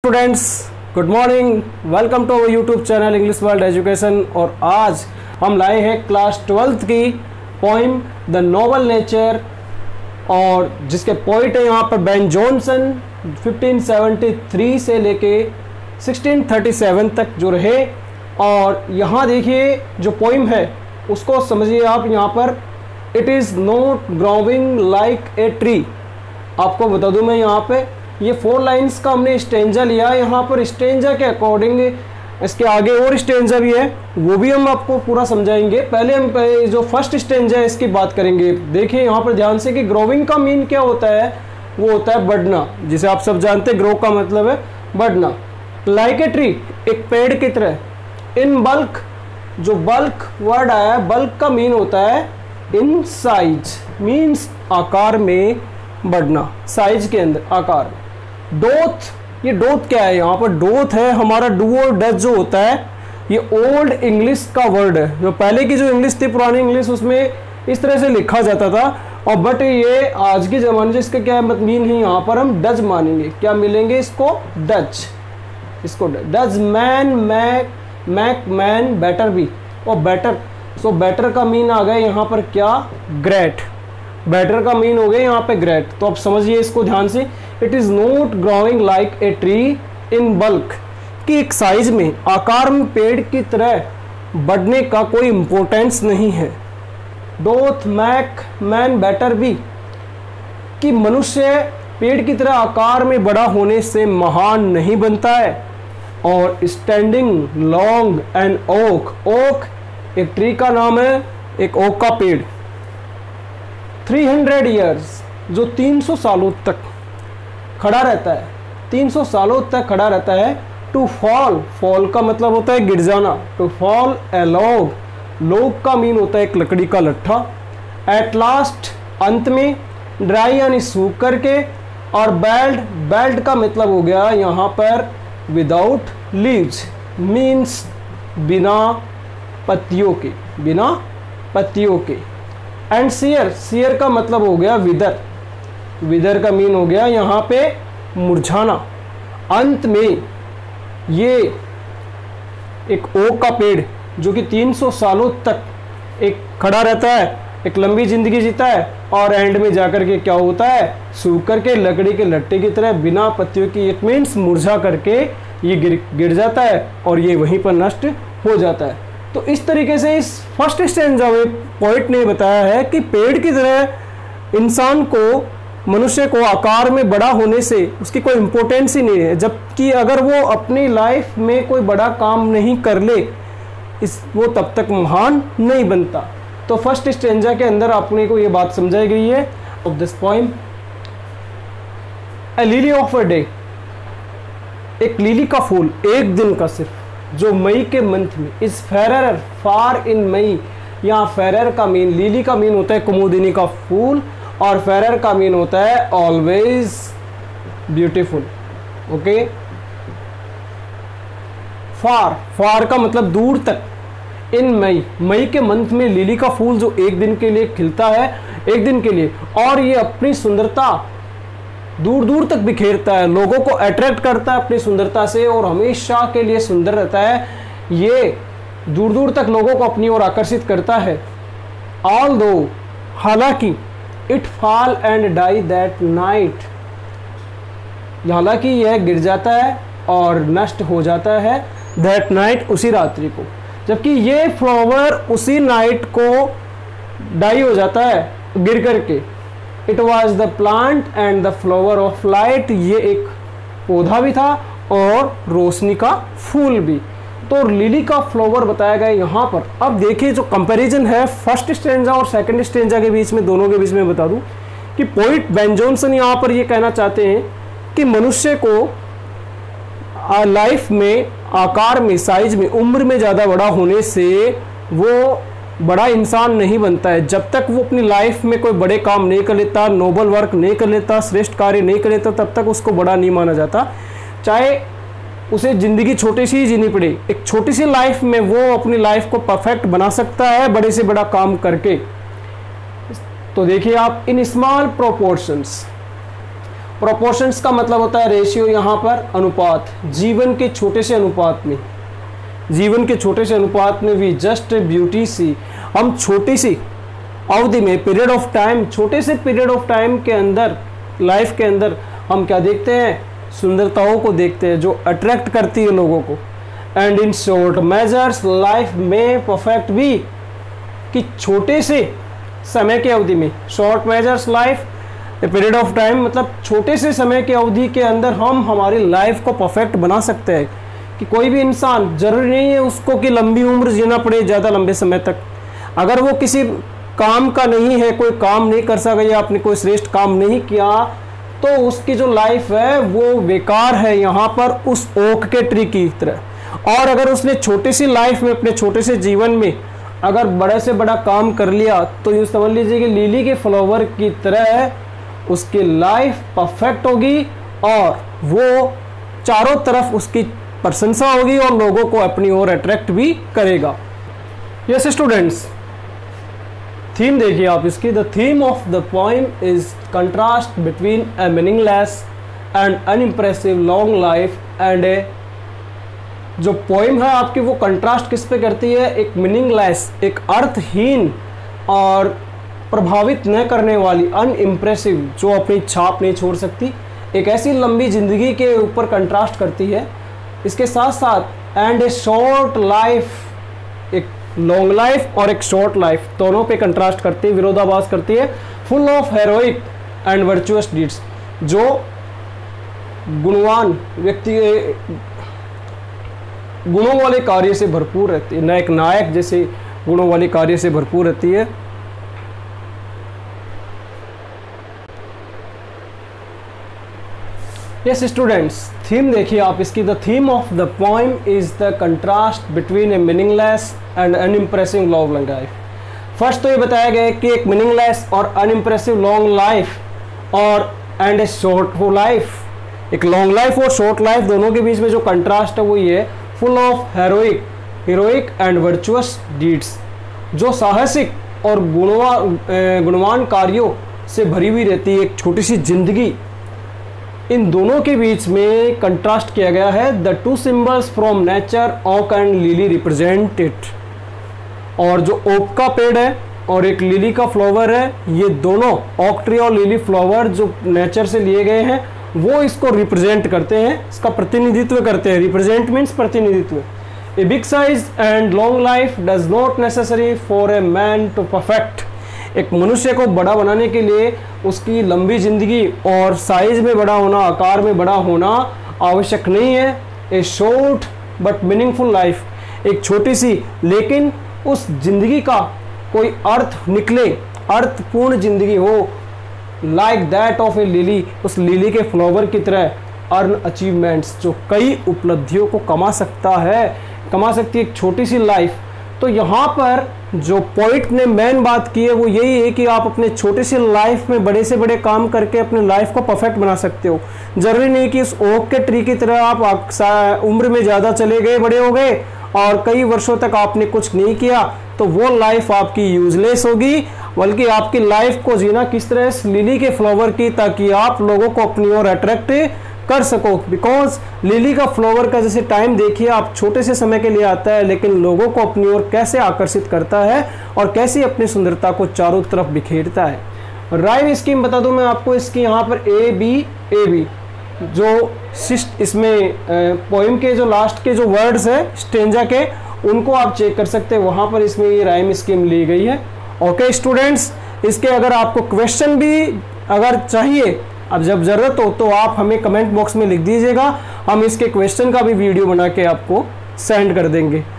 Students, good morning. Welcome to our YouTube channel English World Education. और आज हम लाए हैं क्लास 12th की पोइम द नोबल नेचर, और जिसके पोइट है यहाँ पर बेन जॉनसन। 1573 से लेके 1637 तक जो रहे। और यहाँ देखिए जो पोइम है उसको समझिए आप। यहाँ पर it is not growing like a tree. आपको बता दूं मैं, यहाँ पे ये 4 लाइन्स का हमने स्टेंजा लिया। यहाँ पर स्टेंजा के अकॉर्डिंग इसके आगे और स्टेंजा भी है, वो भी हम आपको पूरा समझाएंगे। पहले हम जो फर्स्ट स्टेंजा है इसकी बात करेंगे। देखिए यहाँ पर ध्यान से कि ग्रोविंग का मीन क्या होता है, वो होता है बढ़ना, जिसे आप सब जानते हैं। ग्रो का मतलब है बढ़ना। लाइक ए ट्री, एक पेड़ की तरह। इन बल्क, जो बल्क वर्ड आया है, बल्क का मीन होता है इन साइज, मीन्स आकार में बढ़ना, साइज के अंदर, आकार में। डोथ, ये डोथ क्या है? यहाँ पर डोथ है हमारा डू और डज जो होता है, ये ओल्ड इंग्लिश का वर्ड है। जो पहले की जो इंग्लिश थी, पुरानी इंग्लिश, उसमें इस तरह से लिखा जाता था। और बट ये आज के ज़माने से इसका क्या मीन है, यहाँ पर हम डज मानेंगे। क्या मिलेंगे इसको? डज। इसको does man, make man better be, और बेटर। सो बेटर का मीन आ गया यहाँ पर क्या? ग्रेट। बेटर का मीन हो गया यहाँ पे ग्रेट। तो आप समझिए इसको ध्यान से। It is not growing like a tree in bulk, कि एक साइज में, आकार में पेड़ की तरह बढ़ने का कोई इम्पोर्टेंस नहीं है। डोथ मैक मैन बेटर बी, कि मनुष्य पेड़ की तरह आकार में बड़ा होने से महान नहीं बनता है। और standing long and oak, oak एक ट्री का नाम है, एक ओक का पेड़। 300 ईयर्स, जो 300 सालों तक खड़ा रहता है, 300 सालों तक खड़ा रहता है। टू फॉल, फॉल का मतलब होता है गिर जाना। To fall a log, log का मीन होता है एक लकड़ी का लट्ठा। एट लास्ट, अंत में। ड्राई यानी सूख करके। और बेल्ड, बेल्ड का मतलब हो गया यहाँ पर विदाउट लीव्स, मीन्स बिना पत्तियों के, बिना पत्तियों के। एंड सियर, सियर का मतलब हो गया विदर, विदर का मीन हो गया यहाँ पे मुरझाना। अंत में ये एक ओक का पेड़ जो कि 300 सालों तक एक खड़ा रहता है, एक लंबी जिंदगी जीता है, और एंड में जाकर के क्या होता है? सूख करके लकड़ी के लट्टे की तरह बिना पत्तियों की, इट मीन्स मुरझा करके ये गिर जाता है और ये वहीं पर नष्ट हो जाता है। तो इस तरीके से इस फर्स्ट स्टेंजा में पोइट ने बताया है कि पेड़ की तरह इंसान को, मनुष्य को आकार में बड़ा होने से उसकी कोई इम्पोर्टेंस ही नहीं है। जबकि अगर वो अपनी लाइफ में कोई बड़ा काम नहीं कर ले, वो तब तक महान नहीं बनता। तो फर्स्ट स्टेंजा के अंदर अपने को ये बात समझाई गई है of this poem. A lily of a day, एक लिली का फूल, एक दिन का सिर्फ, जो मई के मंथ में। इस फेरर, फार इन मई। यहाँ फेरर का मीन, लिली का मीन होता है कुमुदिनी का फूल, और फेरर का मीन होता है ऑलवेज ब्यूटीफुल। ओके। फार, फार का मतलब दूर तक। इन मई, मई के मंथ में लिली का फूल जो एक दिन के लिए खिलता है, एक दिन के लिए, और ये अपनी सुंदरता दूर दूर तक बिखेरता है, लोगों को अट्रैक्ट करता है अपनी सुंदरता से, और हमेशा के लिए सुंदर रहता है। ये दूर दूर तक लोगों को अपनी ओर आकर्षित करता है। ऑल दो, हालांकि। It fall and die that night, हालांकि यह गिर जाता है और नष्ट हो जाता है दैट नाइट, उसी रात्रि को। जबकि ये फ्लावर उसी नाइट को डाई हो जाता है गिर करके। It was the plant and the flower of light, ये एक पौधा भी था और रोशनी का फूल भी। तो लिली का फ्लावर बताया गया यहाँ पर। अब देखिए जो कंपैरिजन है फर्स्ट स्टेंजा और सेकंड स्टेंजा के बीच में, दोनों के बीच में बता दूं कि पोइट बेन जॉनसन यहाँ पर ये कहना चाहते हैं कि मनुष्य को लाइफ में, आकार में, साइज में, उम्र में ज़्यादा बड़ा होने से वो बड़ा इंसान नहीं बनता है। जब तक वो अपनी लाइफ में कोई बड़े काम नहीं कर लेता, नोबल वर्क नहीं कर लेता, श्रेष्ठ कार्य नहीं कर लेता, तब तक उसको बड़ा नहीं माना जाता। चाहे उसे ज़िंदगी छोटी सी ही जीनी पड़े, एक छोटी सी लाइफ में वो अपनी लाइफ को परफेक्ट बना सकता है बड़े से बड़ा काम करके। तो देखिए आप, इन स्मॉल प्रोपोर्शंस, प्रोपोर्शंस का मतलब होता है रेशियो, यहाँ पर अनुपात, जीवन के छोटे से अनुपात में, जीवन के छोटे से अनुपात में भी जस्ट ब्यूटी सी, हम छोटी सी अवधि में, पीरियड ऑफ टाइम, छोटे से पीरियड ऑफ टाइम के अंदर, लाइफ के अंदर हम क्या देखते हैं, सुंदरताओं को देखते हैं जो अट्रैक्ट करती है लोगों को। And in short measures life में परफेक्ट भी, कि छोटे से समय की अवधि में, short measures life a period of time, मतलब छोटे से समय की अवधि के अंदर हम हमारी लाइफ को परफेक्ट बना सकते हैं। कि कोई भी इंसान, जरूरी नहीं है उसको कि लंबी उम्र जीना पड़े ज़्यादा लंबे समय तक, अगर वो किसी काम का नहीं है, कोई काम नहीं कर सका या आपने कोई श्रेष्ठ काम नहीं किया, तो उसकी जो लाइफ है वो बेकार है, यहाँ पर उस ओक के ट्री की तरह। और अगर उसने छोटी सी लाइफ में, अपने छोटे से जीवन में अगर बड़े से बड़ा काम कर लिया, तो यूँ समझ लीजिए कि लिली के फ्लावर की तरह उसकी लाइफ परफेक्ट होगी और वो चारों तरफ उसकी प्रशंसा होगी और लोगों को अपनी ओर अट्रैक्ट भी करेगा। यस स्टूडेंट्स, थीम देखिए आप इसकी। The theme of the poem is contrast between a meaningless and unimpressive long life and a, जो पोइम है आपकी वो कंट्रास्ट किस पे करती है, एक मीनिंगलेस, एक अर्थहीन और प्रभावित न करने वाली, अनइम्प्रेसिव, जो अपनी छाप नहीं छोड़ सकती, एक ऐसी लंबी जिंदगी के ऊपर कंट्रास्ट करती है। इसके साथ साथ एंड ए शॉर्ट लाइफ, एक लॉन्ग लाइफ और एक शॉर्ट लाइफ, दोनों पे कंट्रास्ट करती है, विरोधाभास करती है। Full of heroic and virtuous deeds, जो गुणवान व्यक्ति, गुणों वाले कार्य से भरपूर रहती है, एक नायक जैसे गुणों वाले कार्य से भरपूर रहती है। यस स्टूडेंट्स, थीम देखिए आप इसकी। The theme of the poem is the contrast between a meaningless and unimpressive long life. First तो ये बताया गया है कि एक मीनिंगलेस और अनइम्प्रेसिव लॉन्ग लाइफ और एंड ए शॉर्ट लाइफ, एक लॉन्ग लाइफ और शॉर्ट लाइफ दोनों के बीच में जो कंट्रास्ट है वो ये है, full of heroic and virtuous deeds, जो साहसिक और गुणवान कार्यों से भरी हुई रहती है एक छोटी सी जिंदगी। इन दोनों के बीच में कंट्रास्ट किया गया है। The two symbols from nature, oak and lily, represent it. और जो ओक का पेड़ है और एक लिली का फ्लावर है, ये दोनों, ओक ट्री और लिली फ्लावर जो नेचर से लिए गए हैं, वो इसको रिप्रेजेंट करते हैं, इसका प्रतिनिधित्व करते हैं। रिप्रेजेंट मीन्स प्रतिनिधित्व। A big size and long life does not necessary for a man to perfect. एक मनुष्य को बड़ा बनाने के लिए उसकी लंबी जिंदगी और साइज में बड़ा होना, आकार में बड़ा होना आवश्यक नहीं है। ए शॉर्ट बट मीनिंगफुल लाइफ, एक छोटी सी लेकिन उस जिंदगी का कोई अर्थ निकले, अर्थपूर्ण जिंदगी हो, like that of A lily, उस लिली के फ्लावर की तरह। अर्न अचीवमेंट्स, जो कई उपलब्धियों को कमा सकती है एक छोटी सी लाइफ। तो यहाँ पर जो पॉइंट ने मेन बात की है वो यही है कि आप अपने छोटे से लाइफ में बड़े से बड़े काम करके अपने लाइफ को परफेक्ट बना सकते हो। जरूरी नहीं कि उस ओक के ट्री की तरह आप उम्र में ज़्यादा चले गए, बड़े हो गए और कई वर्षों तक आपने कुछ नहीं किया, तो वो लाइफ आपकी यूजलेस होगी। बल्कि आपकी लाइफ को जीना किस तरह, लिली के फ्लावर की, ताकि आप लोगों को अपनी ओर अट्रैक्ट कर सको। बिकॉज लिली का फ्लावर का जैसे टाइम देखिए आप, छोटे से समय के लिए आता है लेकिन लोगों को अपनी ओर कैसे आकर्षित करता है और कैसे अपनी सुंदरता को चारों तरफ बिखेरता है। राइम स्कीम बता दूं मैं आपको इसकी, यहाँ पर ए बी जो इसमें पोइम के जो लास्ट के जो वर्ड्स है स्टेंजा के, उनको आप चेक कर सकते हैं, वहाँ पर इसमें ये राइम स्कीम ली गई है। ओके स्टूडेंट्स, इसके अगर आपको क्वेश्चन भी अगर चाहिए, अब जब ज़रूरत हो तो आप हमें कमेंट बॉक्स में लिख दीजिएगा, हम इसके क्वेश्चन का भी वीडियो बना के आपको सेंड कर देंगे।